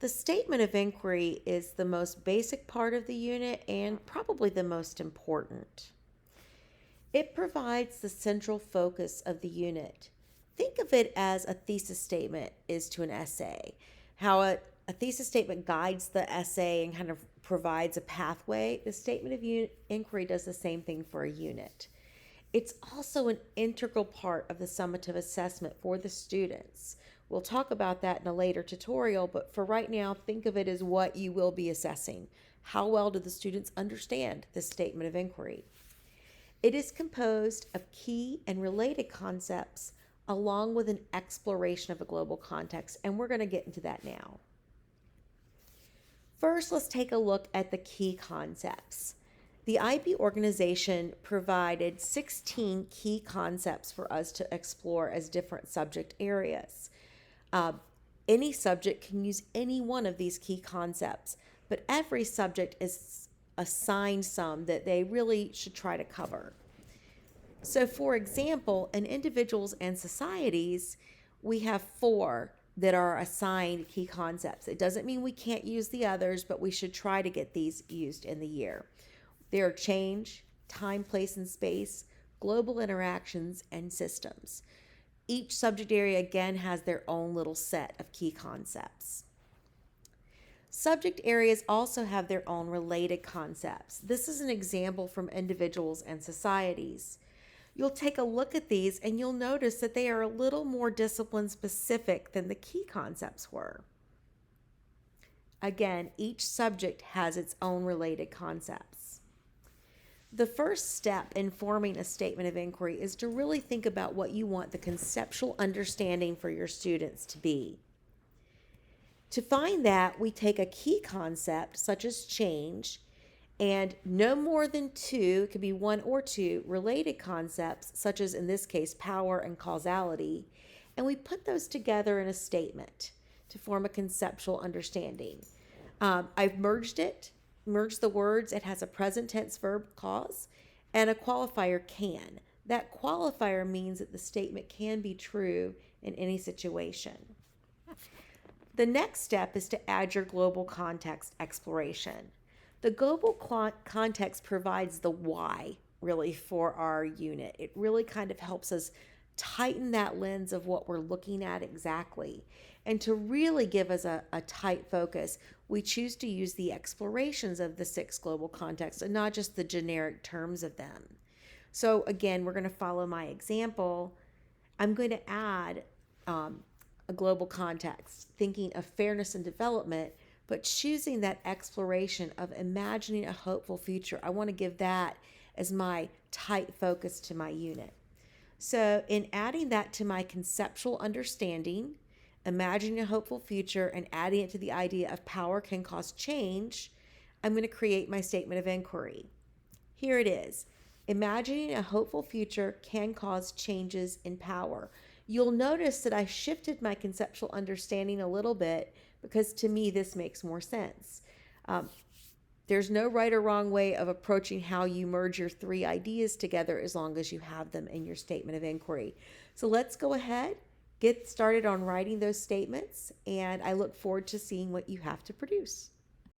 The statement of inquiry is the most basic part of the unit and probably the most important. It provides the central focus of the unit. Think of it as a thesis statement is to an essay. How a thesis statement guides the essay and kind of provides a pathway. The statement of inquiry does the same thing for a unit. It's also an integral part of the summative assessment for the students. We'll talk about that in a later tutorial, but for right now, think of it as what you will be assessing. How well do the students understand this statement of inquiry? It is composed of key and related concepts along with an exploration of a global context, and we're going to get into that now. First, let's take a look at the key concepts. The IB organization provided 16 key concepts for us to explore as different subject areas. Any subject can use any one of these key concepts, but every subject is assigned some that they really should try to cover. So, for example, in individuals and societies, we have 4 that are assigned key concepts. It doesn't mean we can't use the others, but we should try to get these used in the year. They are change, time, place, and space, global interactions, and systems. Each subject area again has their own little set of key concepts. Subject areas also have their own related concepts. This is an example from individuals and societies. You'll take a look at these and you'll notice that they are a little more discipline specific than the key concepts were. Again, each subject has its own related concepts. The first step in forming a statement of inquiry is to really think about what you want the conceptual understanding for your students to be. To find that, we take a key concept such as change and no more than 2, it could be 1 or 2, related concepts such as in this case power and causality, and we put those together in a statement to form a conceptual understanding. I've merged the words. It has a present tense verb clause and a qualifier can. That qualifier means that the statement can be true in any situation. The next step is to add your global context exploration. The global context provides the why, really, for our unit. It really kind of helps us tighten that lens of what we're looking at exactly. And to really give us a tight focus, we choose to use the explorations of the 6 global contexts and not just the generic terms of them. So again, we're going to follow my example. I'm going to add a global context, thinking of fairness and development, but choosing that exploration of imagining a hopeful future. I want to give that as my tight focus to my unit. So in adding that to my conceptual understanding, imagining a hopeful future, and adding it to the idea of power can cause change, I'm going to create my statement of inquiry. Here it is. Imagining a hopeful future can cause changes in power. You'll notice that I shifted my conceptual understanding a little bit because to me this makes more sense. There's no right or wrong way of approaching how you merge your 3 ideas together as long as you have them in your statement of inquiry. So let's go ahead, get started on writing those statements, and I look forward to seeing what you have to produce.